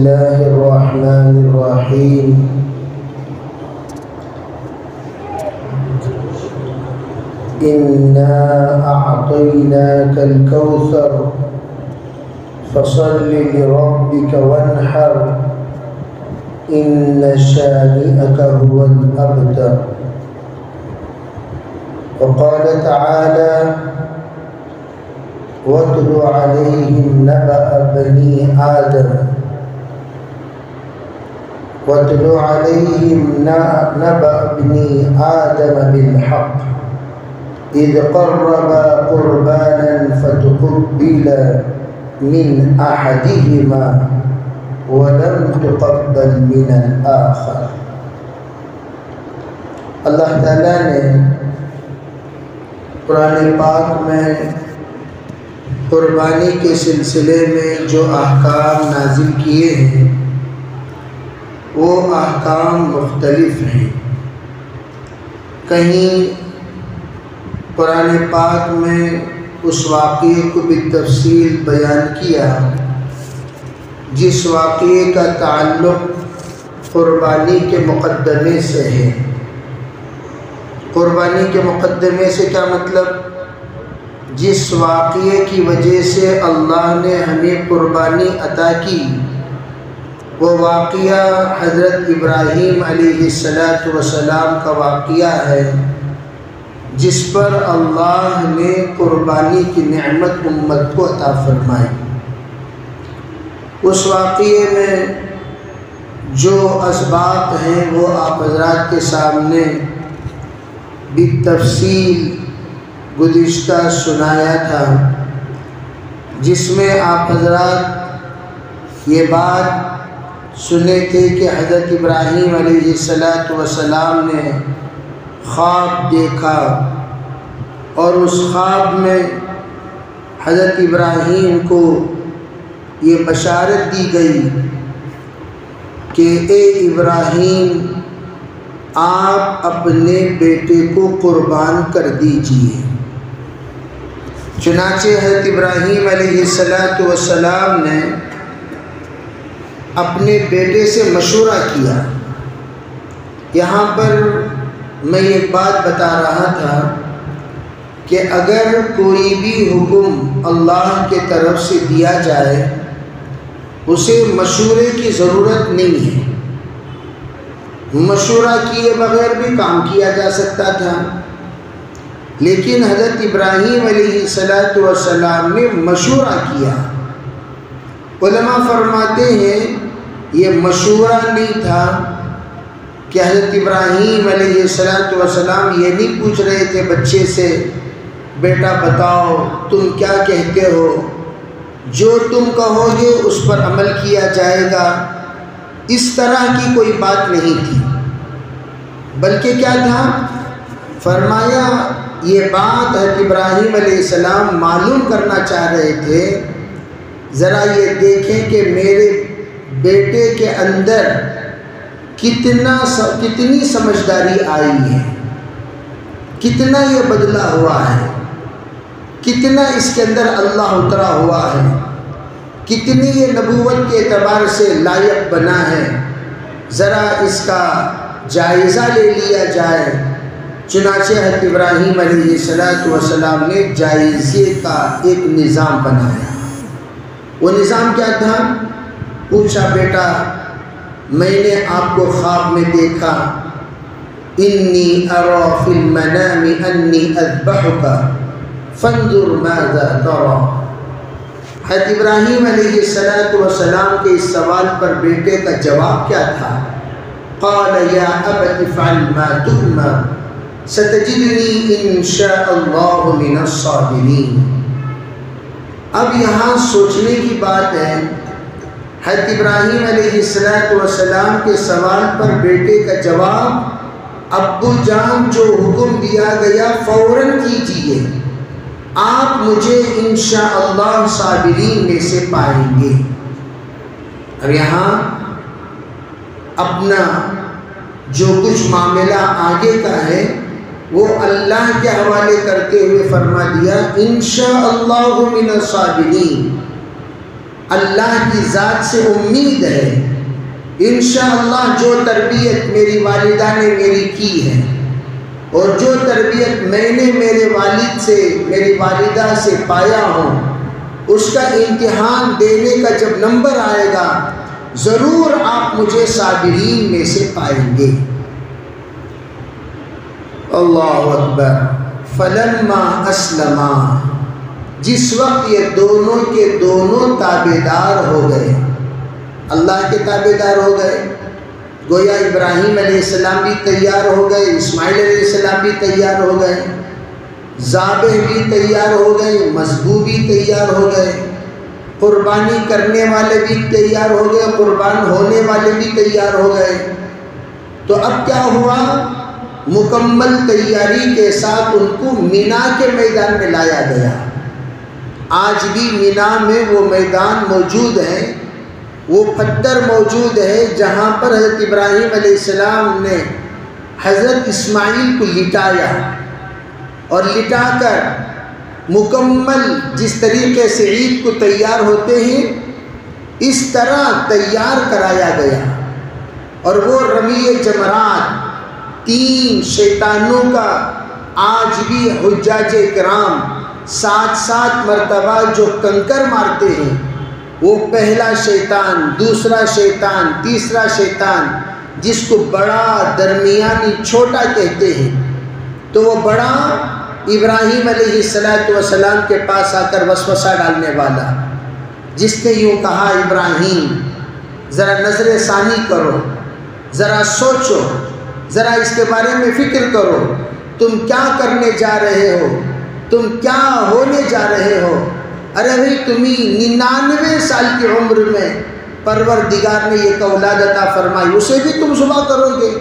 الله الرحمن الرحيم إنا أعطيناك الكوثر فصل لربك وانحر إن شانئك هو الأبتر. وقال تعالى واتل عليهم نبأ بني آدم واتل عليهم نبأ بني آدم بالحق إذ قربا قربانا فتقبل من أحدهما ولم تقبل من الآخر. اللہ تعالیٰ نے قرآن پاک میں قربانی کے سلسلے میں جو احکام نازل کیے ہیں وہ احکام مختلف ہیں. کہیں قرآن پاک میں اس واقعے کو بالتفصیل بیان کیا جس واقعے کا تعلق قربانی کے مقدمے سے ہے. قربانی کے مقدمے سے کیا مطلب؟ جس واقعے کی وجہ سے اللہ نے ہمیں قربانی عطا کی وہ واقعہ حضرت ابراہیم علیہ السلام کا واقعہ ہے جس پر اللہ نے قربانی کی نعمت امت کو عطا فرمائی. اس واقعے میں جو اسباق ہیں وہ آپ حضرات کے سامنے بالتفصیل گزشتہ سنایا تھا، جس میں آپ حضرات یہ بات سنے تھے کہ حضرت ابراہیم علیہ السلام نے خواب دیکھا اور اس خواب میں حضرت ابراہیم کو یہ بشارت دی گئی کہ اے ابراہیم آپ اپنے بیٹے کو قربان کر دیجئے. چنانچہ حضرت ابراہیم علیہ السلام نے اپنے بیٹے سے مشورہ کیا. یہاں پر میں یہ بات بتا رہا تھا کہ اگر کوئی بھی حکم اللہ کے طرف سے دیا جائے اسے مشورے کی ضرورت نہیں ہے. مشورہ کیے بغیر بھی کام کیا جا سکتا تھا، لیکن حضرت ابراہیم علیہ السلام نے مشورہ کیا. علماء فرماتے ہیں یہ مشورہ نہیں تھا کہ حضرت ابراہیم علیہ السلام یہ نہیں پوچھ رہے تھے بچے سے بیٹا بتاؤ تم کیا کہتے ہو، جو تم کہو گے اس پر عمل کیا جائے گا. اس طرح کی کوئی بات نہیں تھی، بلکہ کیا تھا؟ فرمایا یہ بات حضرت ابراہیم علیہ السلام معلوم کرنا چاہ رہے تھے ذرا یہ دیکھیں کہ میرے بیٹے کے اندر کتنی سمجھداری آئی ہے، کتنا یہ بدلا ہوا ہے، کتنا اس کے اندر اللہ اترا ہوا ہے، کتنی یہ نبوت کے اعتبار سے لائق بنا ہے، ذرا اس کا جائزہ لے لیا جائے. چنانچہ حضرت ابراہیم علیہ السلام نے جائزے کا ایک نظام بنایا. وہ نظام کیا تھا؟ پوچھا بیٹا میں نے آپ کو خواب میں دیکھا انی ارا فی المنام انی اذبحک فانظر ماذا ترى. حضرت ابراہیم علیہ السلام کے اس سوال پر بیٹے کا جواب کیا تھا؟ قال یا ابت افعل ما تؤمر ستجدنی ان شاء اللہ من الصابرین. اب یہاں سوچنے کی بات ہے، حضرت ابراہیم علیہ السلام کے سوال پر بیٹے کا جواب ابو جان جو حکم دیا گیا فوراً کیجئے، آپ مجھے انشاءاللہ صابرین میں سے پائیں گے. اب یہاں اپنا جو کچھ معاملہ آگے کا ہے وہ اللہ کے حوالے کرتے ہوئے فرما دیا انشاءاللہ من الصابرین. اللہ کی ذات سے امید ہے انشاءاللہ جو تربیت میری والدہ نے میری کی ہے اور جو تربیت میں نے میرے والد سے میری والدہ سے پایا ہوں، اس کا امتحان دینے کا جب نمبر آئے گا ضرور آپ مجھے صابرین میں سے پائیں گے۔ اللہ اکبر۔ فلما اسلما، جس وقت یہ دونوں کے دونوں تابعدار ہو گئے، اللہ کے تابعدار ہو گئے، گویا ابراہیم علیہ السلام بھی تیار ہو گئے، اسماعیل علیہ السلام بھی تیار ہو گئے، ذابح بھی تیار ہو گئے، مذبوح بھی تیار ہو گئے، قربانی کرنے والے بھی تیار ہو گئے، قربان ہونے والے بھی تیار ہو گئے۔ تو اب کیا ہوا؟ مکمل تیاری کے ساتھ ان کو مینا کے میدان میں لایا گیا۔ آج بھی مینا میں وہ میدان موجود ہے، وہ پتھر موجود ہے جہاں پر حضرت ابراہیم علیہ السلام نے حضرت اسماعیل کو لٹایا، اور لٹا کر مکمل جس طریقے سے عید کو تیار ہوتے ہیں اس طرح تیار کرایا گیا۔ اور وہ رمی جمرات، 3 شیطانوں کا آج بھی حجاج کرام 7 مرتبہ جو کنکر مارتے ہیں، وہ پہلا شیطان، دوسرا شیطان، تیسرا شیطان، جس کو بڑا، درمیانی، چھوٹا کہتے ہیں، تو وہ بڑا ابراہیم علیہ السلام کے پاس آ کر وسوسہ ڈالنے والا، جس نے یوں کہا ابراہیم ذرا نظر ثانی کرو، ذرا سوچو، ذرا اس کے بارے میں فکر کرو، تم کیا کرنے جا رہے ہو، تم کیا ہونے جا رہے ہو؟ ارے بھائی تمہیں 99 سال کی عمر میں پروردگار نے ایک اولاد عطا فرمائی، اسے بھی تم ذبح کرو گے؟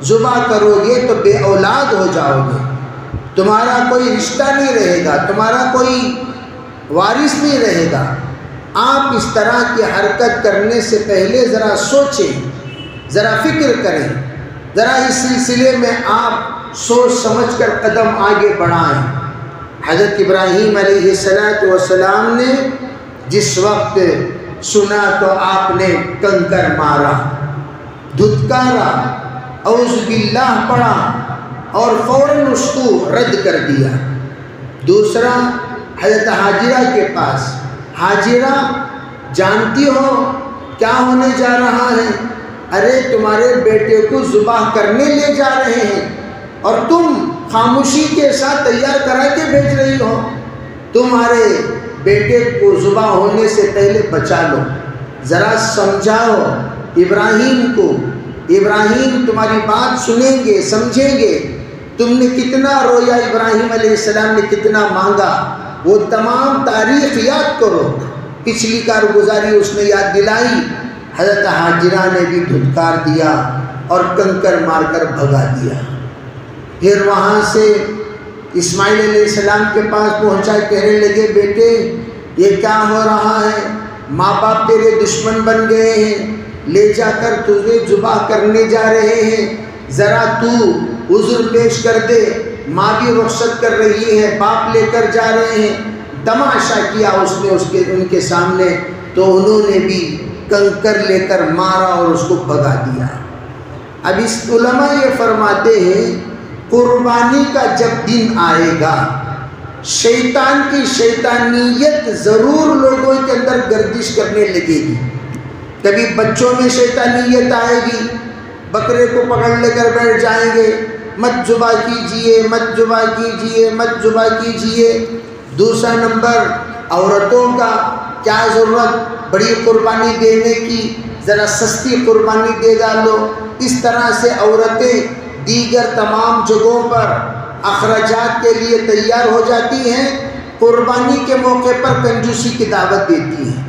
ذبح کرو گے تو بے اولاد ہو جاؤ گے، تمہارا کوئی رشتہ نہیں رہے گا، تمہارا کوئی وارث نہیں رہے گا۔ آپ اس طرح کی حرکت کرنے سے پہلے ذرا سوچیں، ذرا فکر کریں، ذرا اس سلسلے میں آپ سوچ سمجھ کر قدم آگے بڑھائیں۔ حضرت ابراہیم علیہ السلام نے جس وقت سنا تو آپ نے کنکر مارا، دھتکارا، اعوذ باللہ پڑھا اور فوراً اس کو رد کر دیا۔ دوسرا حضرت حاجرہ کے پاس، حاجرہ جانتی ہو کیا ہونے جا رہا ہے؟ ارے تمہارے بیٹے کو ذبح کرنے لے جا رہے ہیں اور تم خاموشی کے ساتھ تیار کرا کے بھیج رہی ہو، تمہارے بیٹے کو ذبح ہونے سے پہلے بچا لو، ذرا سمجھاؤ ابراہیم کو، ابراہیم تمہاری بات سنیں گے، سمجھیں گے، تم نے کتنا رویا، ابراہیم علیہ السلام نے کتنا مانگا، وہ تمام تاریخ یاد کرو۔ پچھلی کارگزاری اس نے یاد دلائی۔ حضرت حاجرہ نے بھی دھتکار دیا اور کنکر مار کر بھگا دیا۔ پھر وہاں سے اسماعیل علیہ السلام کے پاس پہنچا، کہنے لگے بیٹے یہ کیا ہو رہا ہے؟ ماں باپ تیرے دشمن بن گئے ہیں، لے جا کر تجھے ذبح کرنے جا رہے ہیں، ذرا تو عذر پیش کر دے، ماں بھی رخصت کر رہی ہے، باپ لے کر جا رہے ہیں۔ تماشا کیا اس نے ان کے سامنے، تو انہوں نے بھی کنکر لے کر مارا اور اس کو بھگا دیا۔ اب اس علماء یہ فرماتے ہیں قربانی کا جب دن آئے گا شیطان کی شیطانیت ضرور لوگوں کے اندر گردش کرنے لگے گی۔ کبھی بچوں میں شیطانیت آئے گی، بکرے کو پکڑ لے کر بیٹھ جائیں گے، مت ذبح کیجئے، مت ذبح کیجئے، مت ذبح کیجئے۔ دوسرا نمبر عورتوں کا، کیا ضرورت بڑی قربانی دینے کی، ذرا سستی قربانی دے ڈالو۔ اس طرح سے عورتیں دیگر تمام جگہوں پر اخراجات کے لیے تیار ہو جاتی ہیں، قربانی کے موقع پر کنجوسی کی دعوت دیتی ہیں،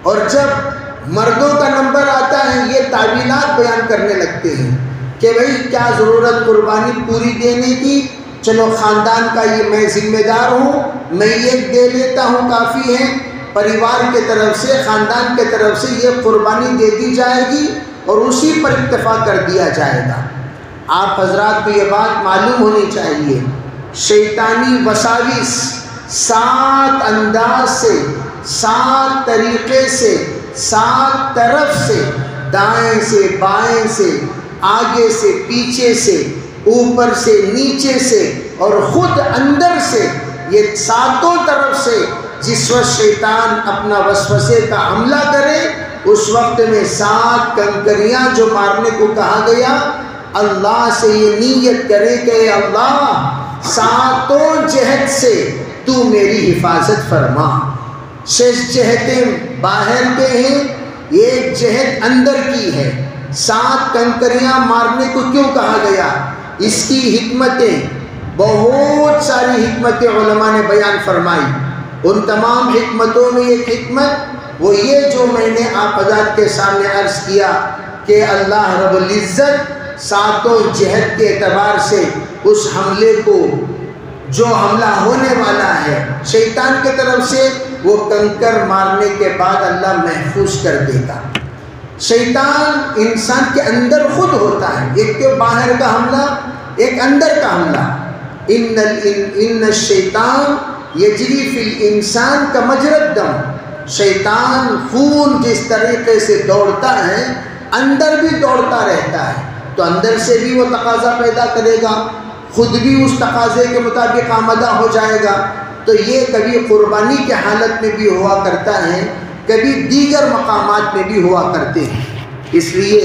اور جب مردوں کا نمبر آتا ہے یہ تعویلات بیان کرنے لگتے ہیں کہ بھئی کیا ضرورت قربانی پوری دینے کی، چلو خاندان کا یہ میں ذمہ دار ہوں، میں یہ دے لیتا ہوں کافی ہے، پریوار کے طرف سے، خاندان کے طرف سے یہ قربانی دے دی جائے گی اور اسی پر اکتفا کر دیا جائے گا۔ آپ حضرات کو یہ بات معلوم ہونی چاہیے، شیطانی وساوس 7 انداز سے 7 طریقے سے 7 طرف سے، دائیں سے بائیں سے، آگے سے پیچھے سے، اوپر سے نیچے سے اور خود اندر سے، یہ 7 طرف سے جس وقت شیطان اپنا وسوسے کا حملہ کرے اس وقت میں 7 کنکریاں جو مارنے کو کہا گیا، اللہ سے یہ نیت کرے کہ اے اللہ 7 جہت سے تو میری حفاظت فرما۔ 6 جہتیں باہر کے ہیں، 1 جہت اندر کی ہے۔ 7 کنکریاں مارنے کو کیوں کہا گیا؟ اس کی حکمتیں، بہت ساری حکمتیں علماء نے بیان فرمائی۔ ان تمام حکمتوں میں ایک حکمت وہ یہ جو میں نے آپ حضرات کے سامنے عرض کیا کہ اللہ رب العزت 7 جہت کے اعتبار سے اس حملے کو، جو حملہ ہونے والا ہے شیطان کی طرف سے، وہ کنکر مارنے کے بعد اللہ محفوظ کر دے گا۔ شیطان انسان کے اندر خود ہوتا ہے، ایک تو باہر کا حملہ، ایک اندر کا حملہ۔ ان الشیطان یجری فی الانسان کا مجری الدم، شیطان خون جس طریقے سے دوڑتا ہے اندر بھی دوڑتا رہتا ہے، تو اندر سے بھی وہ تقاضا پیدا کرے گا، خود بھی اس تقاضے کے مطابق آمدہ ہو جائے گا۔ تو یہ کبھی قربانی کے حالت میں بھی ہوا کرتا ہے، کبھی دیگر مقامات میں بھی ہوا کرتے ہیں۔ اس لیے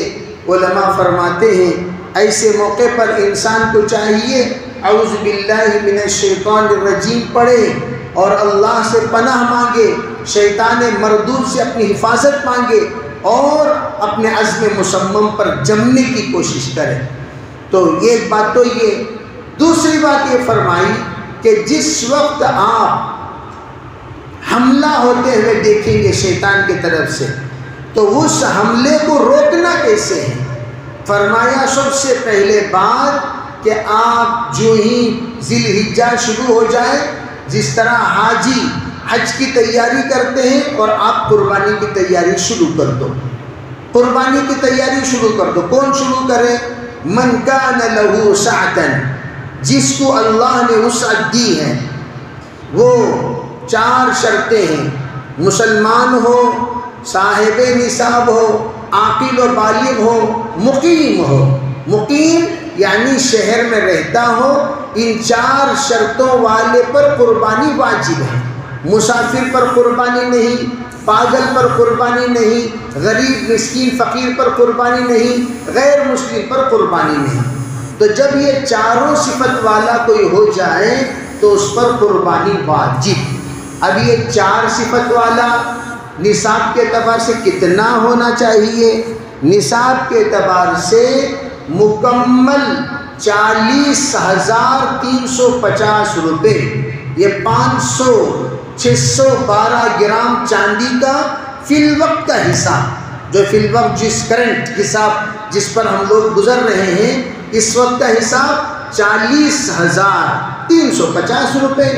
علماء فرماتے ہیں ایسے موقع پر انسان کو چاہیے اعوذ باللہ من الشیطان الرجیم پڑھے اور اللہ سے پناہ مانگے، شیطان مردود سے اپنی حفاظت مانگے اور اپنے عزم مصمم پر جمنے کی کوشش کرے۔ تو ایک بات تو یہ، دوسری بات یہ فرمائی کہ جس وقت آپ حملہ ہوتے ہوئے دیکھیں گے شیطان کی طرف سے تو اس حملے کو روکنا کیسے ہے؟ فرمایا سب سے پہلے بات کہ آپ جو ہی ذی الحجہ شروع ہو جائے، جس طرح حاجی حج کی تیاری کرتے ہیں اور آپ قربانی کی تیاری شروع کر دو، قربانی کی تیاری شروع کر دو۔ کون شروع کرے؟ من کان لہ سعۃ، جس کو اللہ نے وسعت دی ہے۔ وہ 4 شرطیں ہیں، مسلمان ہو، صاحب نصاب ہو، عاقل و بالغ ہو، مقیم ہو۔ مقیم یعنی شہر میں رہتا ہو، ان 4 شرطوں والے پر قربانی واجب ہے۔ مسافر پر قربانی نہیں، پاگل پر قربانی نہیں، غریب مسکین فقیر پر قربانی نہیں، غیر مسلم پر قربانی نہیں۔ تو جب یہ 4 صفت والا کوئی ہو جائے تو اس پر قربانی واجب۔ اب یہ 4 صفت والا نصاب کے اعتبار سے کتنا ہونا چاہیے؟ نصاب کے اعتبار سے مکمل 40,350 روپے، یہ 612 گرام چاندی کا فی الوقت کا حساب، جو فی الوقت جس کرنٹ حساب جس پر ہم لوگ گزر رہے ہیں اس وقت کا حساب 40,350 روپے۔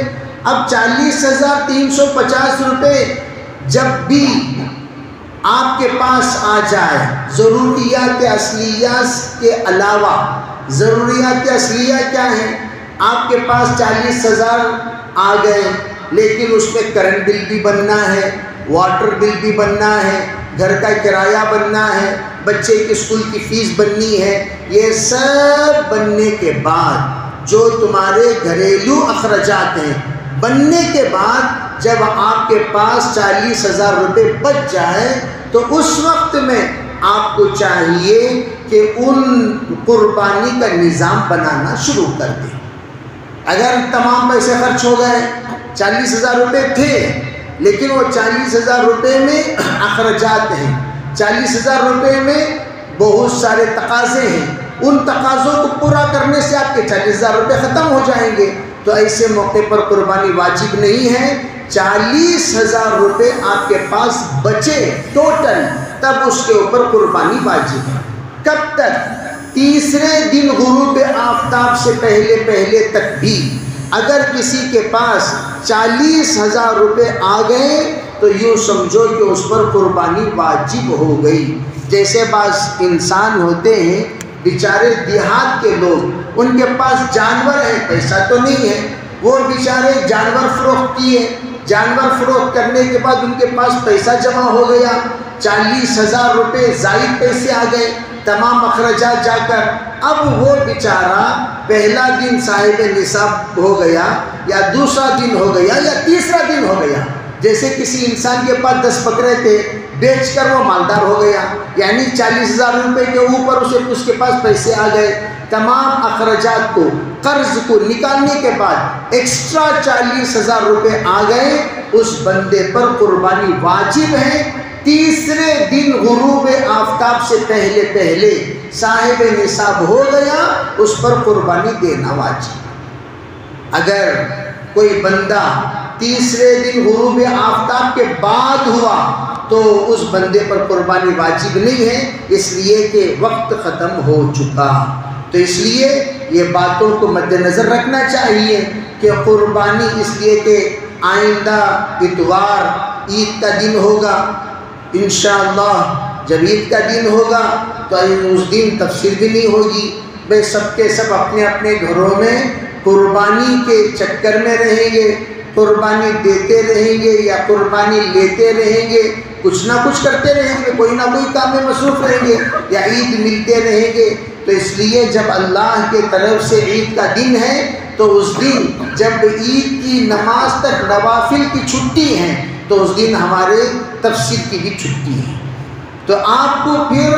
اب 40,350 روپے جب بھی آپ کے پاس آ جائے، ضروریات اصلیات کے علاوہ، ضروریات اصلیہ کیا ہیں؟ آپ کے پاس 40,000 آ گئے لیکن اس میں کرنٹ بل بھی بننا ہے، واٹر بل بھی بننا ہے، گھر کا کرایہ بننا ہے، بچے کی اسکول کی فیس بننی ہے۔ یہ سب بننے کے بعد جو تمہارے گھریلو اخراجات ہیں، بننے کے بعد جب آپ کے پاس 40,000 روپے بچ جائے تو اس وقت میں آپ کو چاہیے کہ ان قربانی کا نظام بنانا شروع کر دیں۔ اگر تمام پیسے خرچ ہو گئے، 40,000 روپے تھے لیکن وہ 40,000 روپے میں اخراجات ہیں، 40,000 روپے میں بہت سارے تقاضے ہیں، ان تقاضوں کو پورا کرنے سے آپ کے 40,000 روپے ختم ہو جائیں گے، تو ایسے موقع پر قربانی واجب نہیں ہے۔ 40,000 روپے آپ کے پاس بچے ٹوٹل، تب اس کے اوپر قربانی واجب ہے۔ کب تک؟ تیسرے دن غروب آفتاب سے پہلے تک بھی اگر کسی کے پاس 40,000 روپے آ گئے تو یوں سمجھو کہ اس پر قربانی واجب ہو گئی۔ جیسے بعض انسان ہوتے ہیں بیچارے دیہات کے لوگ، ان کے پاس جانور ہیں، پیسہ تو نہیں ہے، وہ بیچارے جانور فروخت کیے، جانور فروخت کرنے کے بعد ان کے پاس پیسہ جمع ہو گیا، 40,000 روپے زائد پیسے آ گئے، تمام اخراجات جا کر اب وہ بیچارہ پہلا دن صاحب نصاب ہو گیا یا دوسرا دن ہو گیا یا تیسرا دن ہو گیا، جیسے کسی انسان کے پاس 10 بکرے تھے، بیچ کر وہ مالدار ہو گیا، یعنی 40,000 روپے کے اوپر اس کے پاس پیسے آ گئے، تمام اخراجات کو قرض کو نکالنے کے بعد ایکسٹرا 40,000 روپے آ گئے، اس بندے پر قربانی واجب ہے۔ تیسرے دن غروب آفتاب سے پہلے صاحب نصاب ہو گیا، اس پر قربانی دینا واجب۔ اگر کوئی بندہ تیسرے دن غروب آفتاب کے بعد ہوا تو اس بندے پر قربانی واجب نہیں ہے، اس لیے کہ وقت ختم ہو چکا۔ تو اس لیے یہ باتوں کو مد نظر رکھنا چاہیے کہ قربانی، اس لیے کہ آئندہ اتوار عید کا دن ہوگا، انشاءاللہ جب عید کا دن ہوگا تو اس دن تفسیر بھی نہیں ہوگی، بھئی سب کے سب اپنے اپنے گھروں میں قربانی کے چکر میں رہیں گے، قربانی دیتے رہیں گے یا قربانی لیتے رہیں گے، کچھ نہ کچھ کرتے رہیں گے، کوئی نہ کوئی کام میں مصروف رہیں گے یا عید ملتے رہیں گے۔ تو اس لیے جب اللہ کے طرف سے عید کا دن ہے تو اس دن جب عید کی نماز تک نوافل کی چھٹی ہے تو اس دن ہمارے تفسیر کی بھی چھٹی ہے، تو آپ کو پھر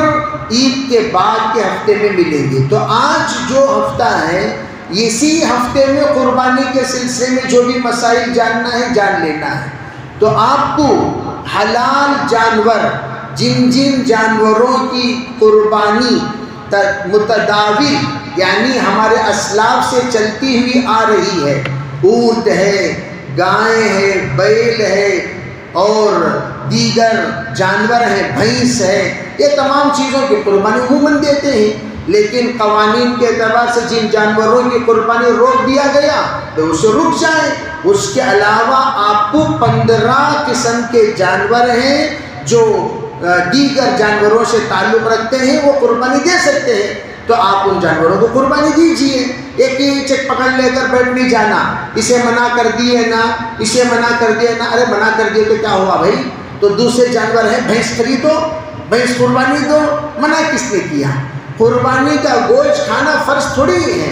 عید کے بعد کے ہفتے میں ملیں گے۔ تو آج جو ہفتہ ہے، اسی ہفتے میں قربانی کے سلسلے میں جو بھی مسائل جاننا ہے جان لینا ہے۔ تو آپ کو حلال جانور، جن جن جانوروں کی قربانی متداول یعنی ہمارے اسلاف سے چلتی ہوئی آ رہی ہے، اونٹ ہے، گائے ہے، بیل ہے اور دیگر جانور ہیں، بھینس ہے، یہ تمام چیزوں کی قربانی عموماً دیتے ہیں، لیکن قوانین کے اعتبار سے جن جانوروں کی قربانی روک دیا گیا تو اسے رک جائیں۔ اس کے علاوہ آپ کو 15 قسم کے جانور ہیں جو دیگر جانوروں سے تعلق رکھتے ہیں، وہ قربانی دے سکتے ہیں، تو آپ ان جانوروں کو قربانی دیجئے۔ ایک ہی چیک پکڑ لے کر بیٹھ نہیں جانا، اسے منع کر دیے نا، اسے منع کر دیے نا، ارے منع کر دیے تو کیا ہوا بھائی، تو دوسرے جانور ہیں، بھینس خریدو، بھینس قربانی دو، منع کس نے کیا؟ قربانی کا گوشت کھانا فرض تھوڑی ہے،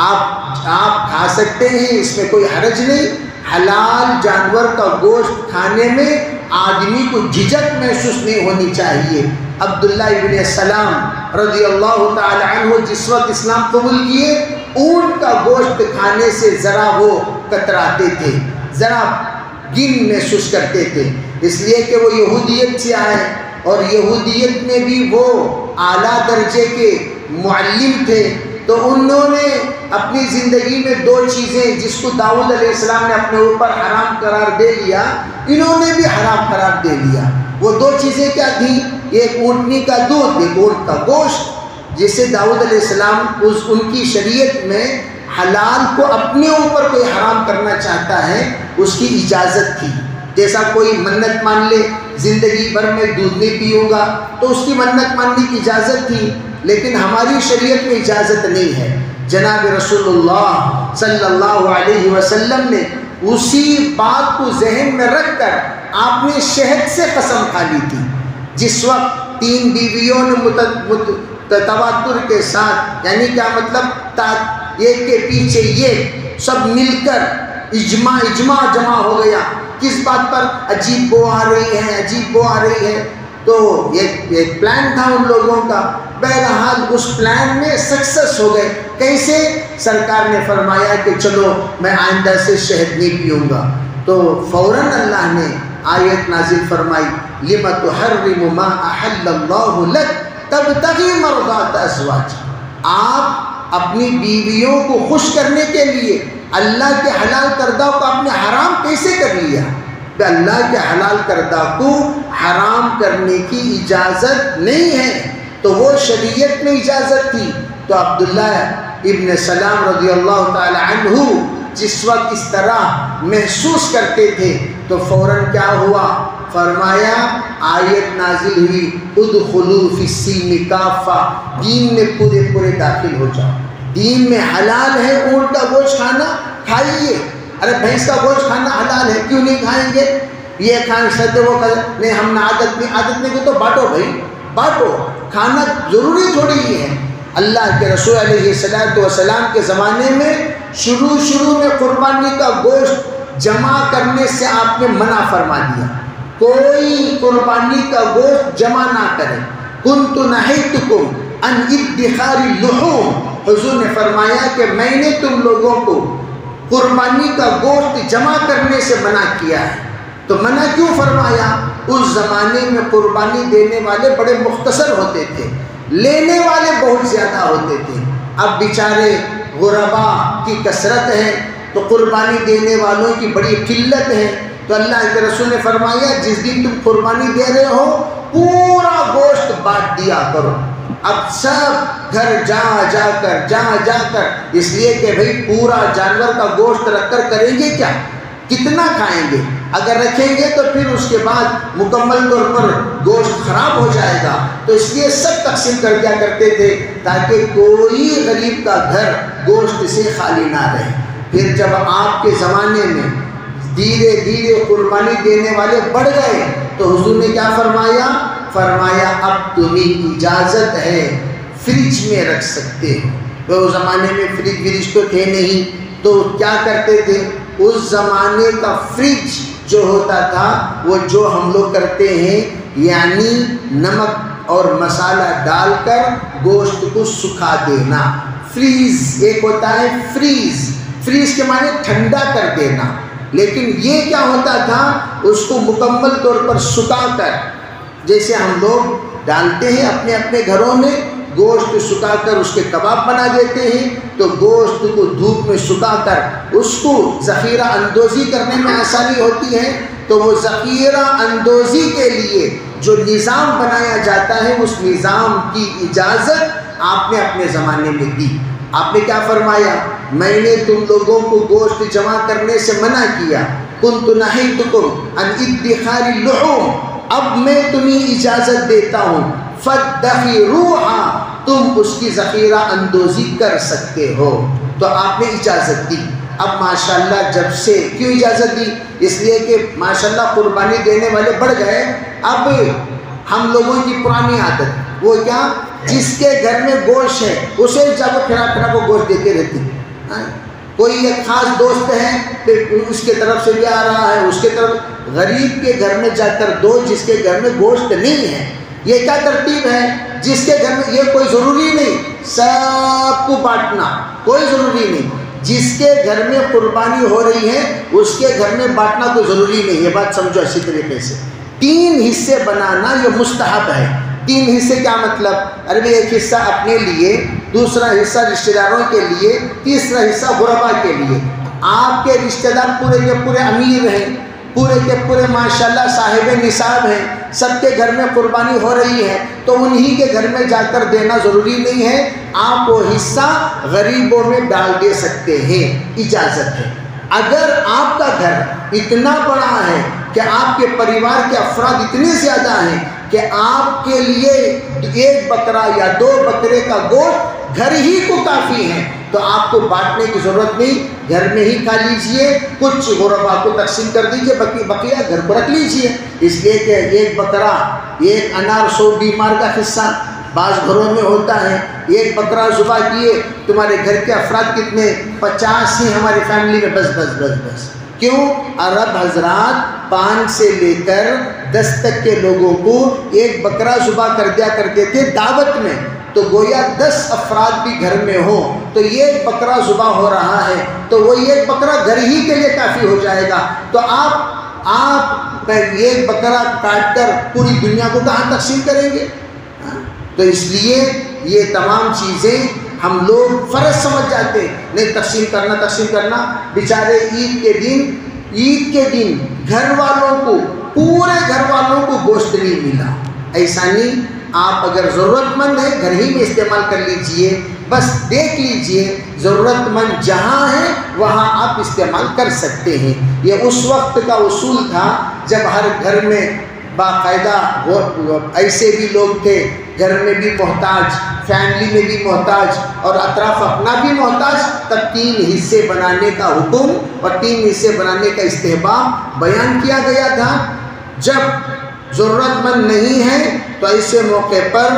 آپ کھا سکتے ہیں، اس میں کوئی حرج نہیں۔ حلال جانور کا گوشت کھانے میں آدمی کو جھجک محسوس نہیں ہونی چاہیے۔ عبداللہ ابن سلام رضی اللہ تعالی عنہ جس وقت اسلام قبول کیے، اونٹ کا گوشت کھانے سے ذرا وہ کتراتے تھے، ذرا گن محسوس کرتے تھے، اس لیے کہ وہ یہودیت سے آئے اور یہودیت میں بھی وہ اعلیٰ درجے کے معلم تھے، تو انہوں نے اپنی زندگی میں 2 چیزیں جس کو داؤد علیہ السلام نے اپنے اوپر حرام قرار دے لیا، انہوں نے بھی حرام قرار دے لیا۔ وہ 2 چیزیں کیا تھیں؟ ایک اونٹنی کا دودھ، ایک اونٹ کا گوشت، جسے داؤد علیہ السلام ان کی شریعت میں حلال کو اپنے اوپر کوئی حرام کرنا چاہتا ہے اس کی اجازت تھی۔ جیسا کوئی منت مان لے زندگی بھر میں دودھ نہیں پیوں گا تو اس کی منت ماننے کی اجازت تھی، لیکن ہماری شریعت میں اجازت نہیں ہے۔ جناب رسول اللہ صلی اللہ علیہ وسلم نے اسی بات کو ذہن میں رکھ کر آپ نے شہد سے قسم کھا لی تھی۔ جس وقت 3 بیویوں نے تواتر کے ساتھ، یعنی کیا مطلب، ایک کے پیچھے یہ سب مل کر اجماع جمع ہو گیا، کس بات پر؟ عجیب بو آ رہی ہے، عجیب بو آ رہی ہے، تو ایک پلان تھا ان لوگوں کا، بہرحال اس پلان میں سکسس ہو گئے۔ کیسے؟ سرکار نے فرمایا کہ چلو میں آئندہ سے شہد نہیں پیوں گا، تو فوراً اللہ نے آیت نازل فرمائی، لِمَ تُحَرِّمُ مَا أَحَلَّ اللَّهُ لَكَ تَبْتَغِي مَرْضَاتَ أَزْوَاجِكَ۔ آپ اپنی بیویوں کو خوش کرنے کے لیے اللہ کے حلال کردہ کو آپ نے حرام کیسے کر لیا؟ کہ اللہ کے حلال کردہ کو حرام کرنے کی اجازت نہیں ہے، تو وہ شریعت میں اجازت تھی۔ تو عبداللہ ابن سلام رضی اللہ تعالی عنہ جس وقت اس طرح محسوس کرتے تھے تو فوراً کیا ہوا؟ فرمایا، آیت نازل ہوئی، ادخلوا فی السلم کافہ، دین میں پورے داخل ہو جاؤ۔ دین میں حلال ہے اونٹ کا گوشت کھانا، کھائیے، ارے بھینس کا گوشت کھانا حلال ہے، کیوں نہیں کھائیں گے؟ یہ کھائیں سکتے وہ نہیں، ہم نے عادت نہیں کی تو بانٹو بھائی، بانٹو، کھانا ضروری تھوڑی ہی ہے۔ اللہ کے رسول علیہ السلام کے زمانے میں شروع میں قربانی کا گوشت جمع کرنے سے آپ نے منع فرما دیا، کوئی قربانی کا گوشت جمع نہ کرے۔ کنت نہیتکم عن ادخار اللحوم، حضور نے فرمایا کہ میں نے تم لوگوں کو قربانی کا گوشت جمع کرنے سے منع کیا ہے۔ تو منع کیوں فرمایا؟ اس زمانے میں قربانی دینے والے بڑے مختصر ہوتے تھے، لینے والے بہت زیادہ ہوتے تھے۔ اب بیچارے غربا کی کثرت ہے تو قربانی دینے والوں کی بڑی قلت ہے، تو اللہ کے رسول نے فرمایا جس دن تم قربانی دے رہے ہو پورا گوشت بانٹ دیا کرو۔ اب سب گھر جا کر اس لیے کہ بھئی پورا جانور کا گوشت رکھ کر کریں گے کیا، کتنا کھائیں گے؟ اگر رکھیں گے تو پھر اس کے بعد مکمل طور پر گوشت خراب ہو جائے گا، تو اس لیے سب تقسیم کر دیا کرتے تھے تاکہ کوئی غریب کا گھر گوشت سے خالی نہ رہے۔ پھر جب آپ کے زمانے میں دھیرے قربانی دینے والے بڑھ گئے تو حضور نے کیا فرمایا؟ فرمایا اب تمہیں اجازت ہے فریج میں رکھ سکتے ہو۔ اس زمانے میں فریج تو تھے نہیں، تو کیا کرتے تھے؟ اس زمانے کا فریج جو ہوتا تھا وہ جو ہم لوگ کرتے ہیں، یعنی نمک اور مسالہ ڈال کر گوشت کو سکھا دینا۔ فریز ایک ہوتا ہے، فریز کے معنی ٹھنڈا کر دینا، لیکن یہ کیا ہوتا تھا؟ اس کو مکمل طور پر سکھا کر، جیسے ہم لوگ ڈالتے ہیں اپنے اپنے گھروں میں گوشت سکھا کر اس کے کباب بنا دیتے ہیں، تو گوشت کو دھوپ میں سکھا کر اس کو ذخیرہ اندوزی کرنے میں آسانی ہوتی ہے، تو وہ ذخیرہ اندوزی کے لیے جو نظام بنایا جاتا ہے اس نظام کی اجازت آپ نے اپنے زمانے میں دی۔ آپ نے کیا فرمایا؟ میں نے تم لوگوں کو گوشت جمع کرنے سے منع کیا، کنت نہیتکم عن ادخار اللحوم، اب میں تمہیں اجازت دیتا ہوں، فادخروہا، تم اس کی ذخیرہ اندوزی کر سکتے ہو۔ تو آپ نے اجازت دی۔ اب ماشاءاللہ جب سے کیوں اجازت دی؟ اس لیے کہ ماشاءاللہ قربانی دینے والے بڑھ گئے۔ اب ہم لوگوں کی پرانی عادت وہ کیا، جس کے گھر میں گوشت ہے اسے جب پھرا کو گوشت دیتے رہتے ہیں۔ کوئی ایک خاص دوست ہے پھر اس کے طرف سے بھی آ رہا ہے، اس کے طرف، غریب کے گھر میں جا کر دو جس کے گھر میں گوشت نہیں ہے۔ یہ کیا ترتیب ہے؟ جس کے گھر میں، یہ کوئی ضروری نہیں سب کو بانٹنا، کوئی ضروری نہیں، جس کے گھر میں قربانی ہو رہی ہے اس کے گھر میں بانٹنا کوئی ضروری نہیں۔ یہ بات سمجھو اچھی طریقے سے۔ 3 حصے بنانا یہ مستحب ہے۔ 3 حصے کیا مطلب؟ ارے بھائی ایک حصہ اپنے لیے، دوسرا حصہ رشتہ داروں کے لیے، تیسرا حصہ غربا کے لیے۔ آپ کے رشتہ دار پورے کے پورے امیر ہیں، پورے کے پورے ماشاءاللہ صاحب نصاب ہیں، سب کے گھر میں قربانی ہو رہی ہے، تو انہی کے گھر میں جا کر دینا ضروری نہیں ہے، آپ وہ حصہ غریبوں میں ڈال دے سکتے ہیں، اجازت ہے۔ اگر آپ کا گھر اتنا بڑا ہے کہ آپ کے پریوار کے افراد اتنے زیادہ ہیں کہ آپ کے لیے 1 بکرا یا 2 بکرے کا گوشت گھر ہی کو کافی ہے، تو آپ کو بانٹنے کی ضرورت نہیں، گھر میں ہی کھا لیجئے، کچھ غربا کو تقسیم کر دیجئے، بقیہ گھر کو رکھ لیجئے۔ اس لیے کہ 1 بکرا، 1 انار 100 بیمار کا حصہ بعض گھروں میں ہوتا ہے۔ 1 بکرا ذبح کیے، تمہارے گھر کے افراد کتنے؟ 50 ہی ہماری فیملی میں، بس۔ کیوں؟ عرب حضرات 5 سے لے کر 10 تک کے لوگوں کو 1 بکرا ذبح کر دیا کرتے تھے دعوت میں، تو گویا 10 افراد بھی گھر میں ہوں تو 1 بکرا ذبح ہو رہا ہے، تو وہ 1 بکرا گھر ہی کے لیے کافی ہو جائے گا۔ تو آپ 1 بکرا کاٹ کر پوری دنیا کو کہاں تقسیم کریں گے؟ تو اس لیے یہ تمام چیزیں ہم لوگ فرض سمجھ جاتے ہیں، نہیں تقسیم کرنا۔ بیچارے عید کے دن گھر والوں کو، پورے گھر والوں کو گوشت نہیں ملا، ایسا نہیں۔ آپ اگر ضرورت مند ہیں گھر ہی میں استعمال کر لیجئے، بس دیکھ لیجئے ضرورت مند جہاں ہے وہاں آپ استعمال کر سکتے ہیں۔ یہ اس وقت کا اصول تھا جب ہر گھر میں باقاعدہ وہ ایسے بھی لوگ تھے گھر میں بھی محتاج، فیملی میں بھی محتاج اور اطراف اپنا بھی محتاج، تب 3 حصے بنانے کا حکم اور 3 حصے بنانے کا استحباب بیان کیا گیا تھا۔ جب ضرورت مند نہیں ہے تو ایسے موقع پر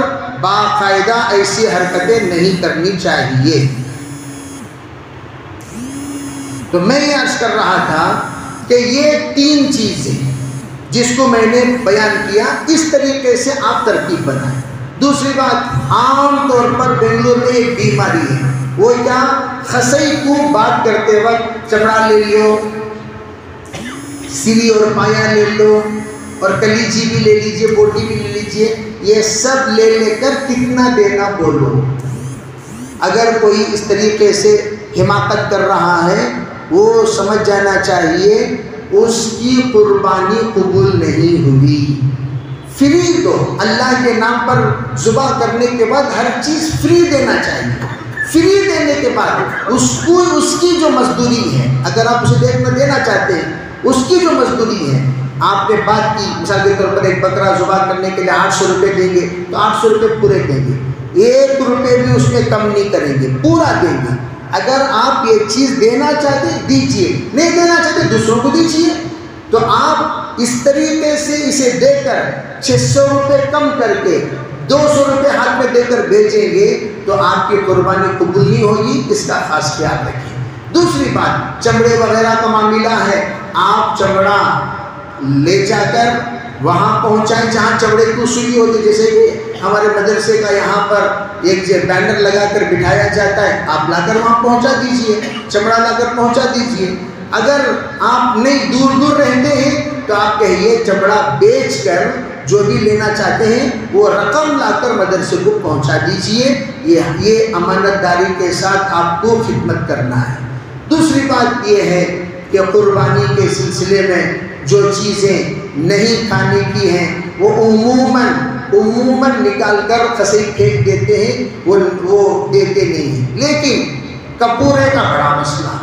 باقاعدہ ایسی حرکتیں نہیں کرنی چاہیے۔ تو میں یہ عرض کر رہا تھا کہ یہ 3 چیزیں جس کو میں نے بیان کیا، اس طریقے سے آپ ترتیب بنائیں۔ دوسری بات، عام طور پر بنگلور میں ایک بیماری ہے، وہ کیا؟ خسائی کو بات کرتے وقت چمڑا لے لو، سری اور پایا لے لو، اور کلیجی بھی لے لیجئے، بوٹی بھی لے لیجئے، یہ سب لے لے کر کتنا دینا بولو۔ اگر کوئی اس طریقے سے حماقت کر رہا ہے وہ سمجھ جانا چاہیے اس کی قربانی قبول نہیں ہوئی۔ فری دو، اللہ کے نام پر ذبح کرنے کے بعد ہر چیز فری دینا چاہیے۔ فری دینے کے بعد اس کی جو مزدوری ہے، اگر آپ اسے دینا چاہتے ہیں، اس کی جو مزدوری ہے، آپ نے بات کی مثال کے طور پر ایک بکرا ذبح کرنے کے لیے 800 روپے دیں گے تو 800 روپے پورے دیں گے، 1 روپے بھی اس میں کم نہیں کریں گے، پورا دیں گے۔ اگر آپ یہ چیز دینا چاہتے دیجئے، نہیں دینا چاہتے دوسروں کو دیجئے۔ تو آپ اس طریقے سے اسے دے کر 600 روپے کم کر کے 200 روپے ہاتھ میں دے کر بھیجیں گے تو آپ کی قربانی قبول نہیں ہوگی، اس کا خاص خیال رکھیں۔ دوسری بات، چمڑے وغیرہ کا معاملہ ہے، آپ چمڑا لے جا کر وہاں پہنچائیں جہاں چمڑے کی سوئی ہوتی، جیسے کہ ہمارے مدرسے کا یہاں پر ایک بینر لگا کر بٹھایا جاتا ہے، آپ لا کر وہاں پہنچا دیجئے، چمڑا لا کر پہنچا دیجئے۔ اگر آپ نہیں دور رہتے ہیں تو آپ کہیے چمڑا بیچ کر جو بھی لینا چاہتے ہیں وہ رقم لا کر مدرسے کو پہنچا دیجئے۔ یہ امانت داری کے ساتھ آپ کو خدمت کرنا ہے۔ دوسری بات یہ ہے کہ قربانی کے سلسلے میں جو چیزیں نہیں کھانے کی ہیں وہ عموماً نکال کر خسائی پھینک دیتے ہیں، وہ دیتے نہیں ہیں۔ لیکن کپورے کا بڑا مسئلہ،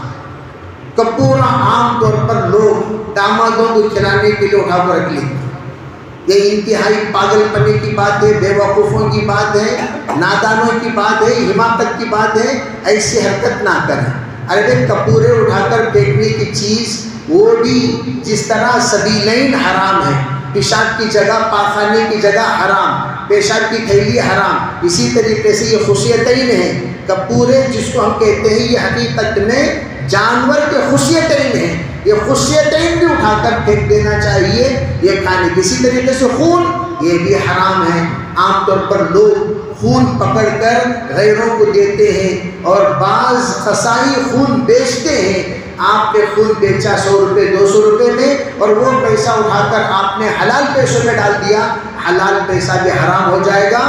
کپورا عام طور پر لوگ دامادوں کو کھلانے کے لیے اٹھا کر رکھ لیتے ہیں۔ یہ انتہائی پاگل پنے کی بات ہے، بے وقوفوں کی بات ہے، نادانوں کی بات ہے، حماقت کی بات ہے، ایسی حرکت نہ کریں۔ ارے کپورے اٹھا کر پھینکنے کی چیز وہ بھی جس طرح سبیلین حرام ہے، پیشاب کی جگہ پاخانے کی جگہ حرام، پیشاب کی تھیلی حرام، اسی طریقے سے یہ خصیتین ہیں۔ کپورے جس کو ہم کہتے ہیں یہ حقیقت میں جانور کے خصیتین ہیں، یہ خصیتین بھی اٹھا کر پھینک دینا چاہیے، یہ کھانے کی۔ اسی طریقے سے خون یہ بھی حرام ہے۔ عام طور پر لوگ خون پکڑ کر غیروں کو دیتے ہیں اور بعض قصائی خون بیچتے ہیں۔ آپ نے خون بیچا 100 روپے 200 روپے میں اور وہ پیسہ اٹھا کر آپ نے حلال پیسوں میں ڈال دیا، حلال پیسہ بھی حرام ہو جائے گا۔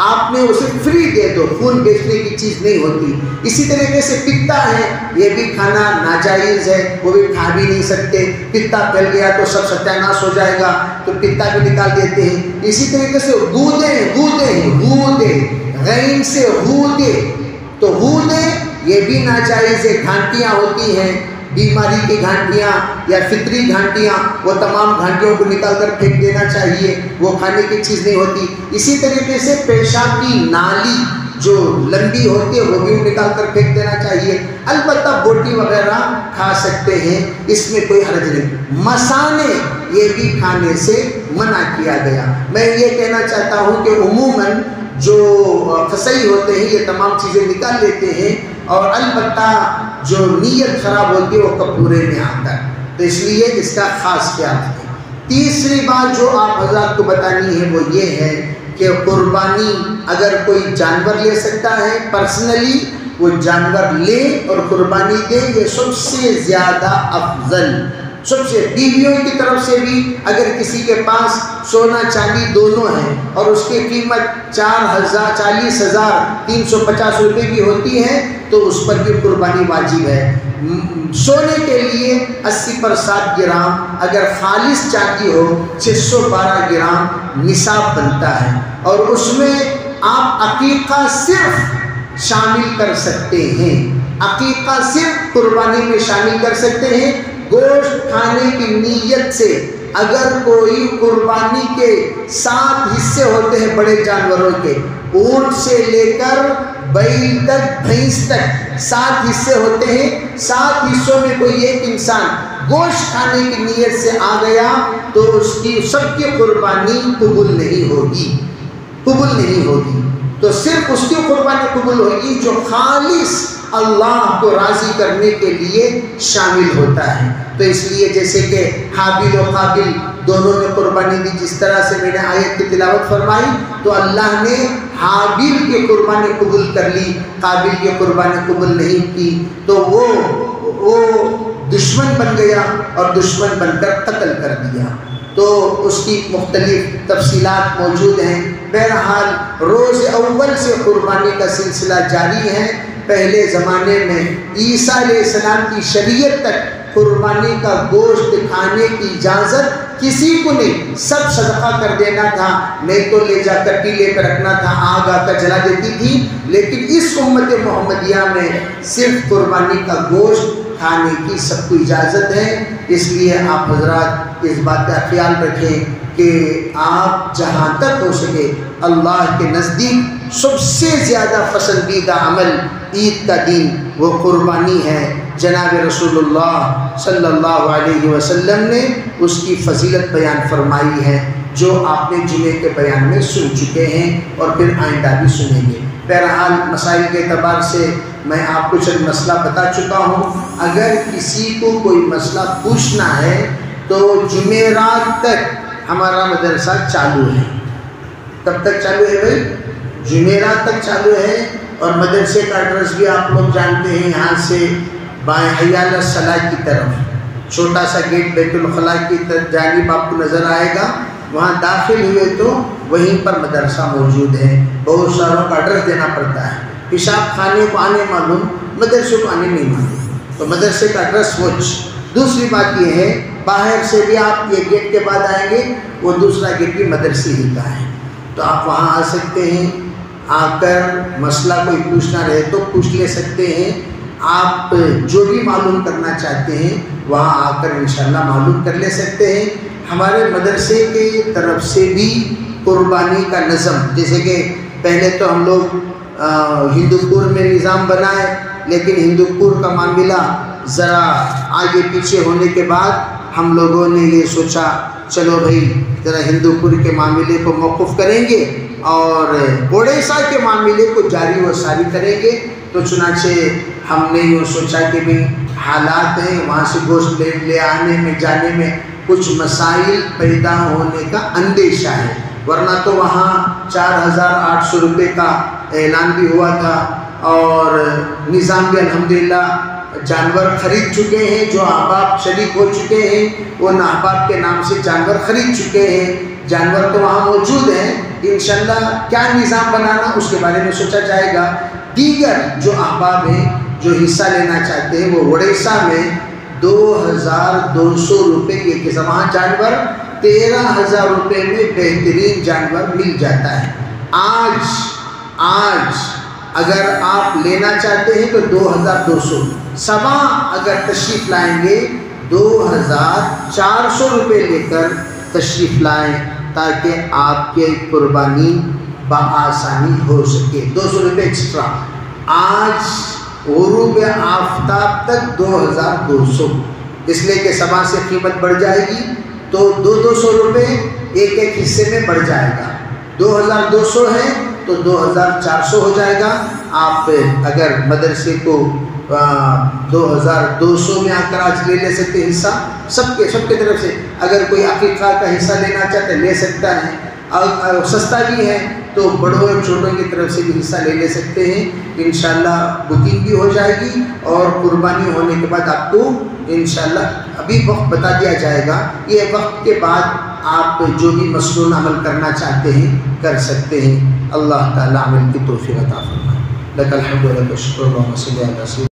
آپ نے اسے فری دے دو، خون بیچنے کی چیز نہیں ہوتی۔ اسی طریقے سے پتا ہے، یہ بھی کھانا ناجائز ہے، وہ بھی کھا بھی نہیں سکتے۔ پتا پھیل گیا تو سب ستیاناش ہو جائے گا، تو پتا بھی نکال دیتے ہیں۔ اسی طریقے سے غودے غین سے غودے، تو غودے یہ بھی ناجائز ہے۔ گھانٹیاں ہوتی ہیں، بیماری کی گھانٹیاں یا فطری گھانٹیاں، وہ تمام گھانٹیوں کو نکال کر پھینک دینا چاہیے، وہ کھانے کی چیز نہیں ہوتی۔ اسی طریقے سے پیشاب کی نالی جو لمبی ہوتی ہے وہ بھی نکال کر پھینک دینا چاہیے۔ البتہ بوٹی وغیرہ کھا سکتے ہیں، اس میں کوئی حرج نہیں۔ مسانے یہ بھی کھانے سے منع کیا گیا۔ میں یہ کہنا چاہتا ہوں کہ عموماً جو قصائی ہوتے ہیں یہ تمام چیزیں نکال لیتے ہیں، اور البتہ جو نیت خراب ہوتی ہے وہ کپورے میں آتا ہے، تو اس لیے اس کا خاص خیال رکھیں۔ تیسری بات جو آپ حضرات کو بتانی ہے وہ یہ ہے کہ قربانی اگر کوئی جانور لے سکتا ہے پرسنلی، وہ جانور لے اور قربانی دے، یہ سب سے زیادہ افضل۔ سب سے بیویوں کی طرف سے بھی اگر کسی کے پاس سونا چاندی دونوں ہیں اور اس کی قیمت 40,350 روپے کی ہوتی ہے تو اس پر بھی قربانی واجب ہے۔ سونے کے لیے 80 پر 7 گرام، اگر خالص چاندی ہو 612 گرام نصاب بنتا ہے، اور اس میں آپ عقیقہ صرف شامل کر سکتے ہیں، عقیقہ صرف قربانی میں شامل کر سکتے ہیں۔ گوشت کھانے کی نیت سے اگر کوئی قربانی کے 7 حصے ہوتے ہیں بڑے جانوروں کے، اونٹ سے لے کر بیل تک، بھینس تک 7 حصے ہوتے ہیں، 7 حصوں میں کوئی ایک انسان گوشت کھانے کی نیت سے آ گیا تو اس کی سب کی قربانی قبول نہیں ہوگی، قبول نہیں ہوگی۔ تو صرف اس کی قربانی قبول ہوگی جو خالص اللہ کو راضی کرنے کے لیے شامل ہوتا ہے۔ تو اس لیے جیسے کہ حابیل و قابل دونوں نے قربانی دی، جس طرح سے میں نے آیت کی تلاوت فرمائی، تو اللہ نے حابیل کی قربانی قبول کر لی، قابل کی قربانی قبول نہیں کی، تو وہ دشمن بن گیا اور دشمن بن کر قتل کر دیا۔ تو اس کی مختلف تفصیلات موجود ہیں۔ بہرحال روز اول سے قربانی کا سلسلہ جاری ہے۔ پہلے زمانے میں عیسیٰ علیہ السلام کی شریعت تک قربانی کا گوشت کھانے کی اجازت کسی کو نہیں، سب صدقہ کر دینا تھا، نہیں تو لے جا کر ٹیلے پہ رکھنا تھا، آگ آ کر جلا دیتی تھی۔ لیکن اس امت محمدیہ میں صرف قربانی کا گوشت کھانے کی سب کو اجازت ہے۔ اس لیے آپ حضرات اس بات کا خیال رکھیں کہ آپ جہاں تک ہو سکے اللہ کے نزدیک سب سے زیادہ پسندیدہ عمل عید کا دن وہ قربانی ہے۔ جناب رسول اللہ صلی اللہ علیہ وسلم نے اس کی فضیلت بیان فرمائی ہے، جو آپ نے جمعے کے بیان میں سن چکے ہیں اور پھر آئندہ بھی سنیں گے۔ بہرحال مسائل کے اعتبار سے میں آپ کو چند مسئلہ بتا چکا ہوں۔ اگر کسی کو کوئی مسئلہ پوچھنا ہے تو جمعرات تک ہمارا مدرسہ چالو ہے۔ کب تک چالو ہے بھائی؟ جمعرات تک چالو ہے۔ اور مدرسے کا ایڈریس بھی آپ لوگ جانتے ہیں، یہاں سے بائیں حی علی الصلاۃ کی طرف چھوٹا سا گیٹ بیت الخلاء کی جانب آپ کو نظر آئے گا، وہاں داخل ہوئے تو وہیں پر مدرسہ موجود ہے۔ بہت ساروں کا ایڈریس دینا پڑتا ہے، پیشاب خانے کو آنے معلوم، مدرسے کو آنے نہیں معلوم، تو مدرسے کا ایڈریس وچ۔ دوسری بات یہ ہے باہر سے بھی آپ یہ گیٹ کے بعد آئیں گے، وہ دوسرا گیٹ بھی مدرسے ہی کا ہے، تو آپ وہاں آ سکتے ہیں، آ کر مسئلہ کوئی پوچھنا رہے تو پوچھ لے سکتے ہیں۔ آپ جو بھی معلوم کرنا چاہتے ہیں وہاں آ کر انشاءاللہ معلوم کر لے سکتے ہیں۔ ہمارے مدرسے کی طرف سے بھی قربانی کا نظم، جیسے کہ پہلے تو ہم لوگ ہندوپور میں نظام بنائے، لیکن ہندوپور کا معاملہ ذرا آگے پیچھے ہونے کے بعد ہم لوگوں نے یہ سوچا چلو بھائی ذرا ہندوپور کے معاملے کو موقف کریں گے اور اوڑیسہ کے معاملے کو جاری و ساری کریں گے۔ تو چنانچہ ہم نے یہ سوچا کہ بھی حالات ہیں، وہاں سے گوشت لے آنے میں جانے میں کچھ مسائل پیدا ہونے کا اندیشہ ہے، ورنہ تو وہاں 4800 روپے کا اعلان بھی ہوا تھا اور نظام بھی الحمدللہ جانور خرید چکے ہیں، جو احباب شریک ہو چکے ہیں وہ احباب کے نام سے جانور خرید چکے ہیں، جانور تو وہاں موجود ہیں۔ انشاءاللہ کیا نظام بنانا اس کے بارے میں سوچا جائے گا۔ دیگر جو احباب ہیں جو حصہ لینا چاہتے ہیں وہ اڑیسہ میں 2200 روپے کے وہاں جانور 13000 روپے میں بہترین جانور مل جاتا ہے۔ آج اگر آپ لینا چاہتے ہیں تو 2200، سوا اگر تشریف لائیں گے 2400 روپے لے کر تشریف لائیں تاکہ آپ کے قربانی بآسانی ہو سکے۔ 200 روپے ایکسٹرا۔ آج غروب آفتاب تک 2200، اس لیے کہ سبا سے قیمت بڑھ جائے گی تو 200 روپے ایک ایک حصے میں بڑھ جائے گا۔ 2200 ہے تو 2400 ہو جائے گا۔ آپ اگر مدرسے کو 2200 میں آ کر آج لے سکتے ہیں حصہ، سب کے طرف سے۔ اگر کوئی عقیقہ کا حصہ لینا چاہتے لے سکتا ہے، اور سستا بھی ہے تو بڑوں اور چھوٹوں کی طرف سے بھی حصہ لے سکتے ہیں۔ انشاءاللہ بکنگ بھی ہو جائے گی اور قربانی ہونے کے بعد آپ کو انشاءاللہ ابھی وقت بتا دیا جائے گا۔ یہ وقت کے بعد آپ جو بھی مسنون عمل کرنا چاہتے ہیں کر سکتے ہیں۔ اللہ تعالیٰ عمل کی توفیق عطا فرمائے۔ لک الحمد و لک الشکر اللہم صلی علی سیدنا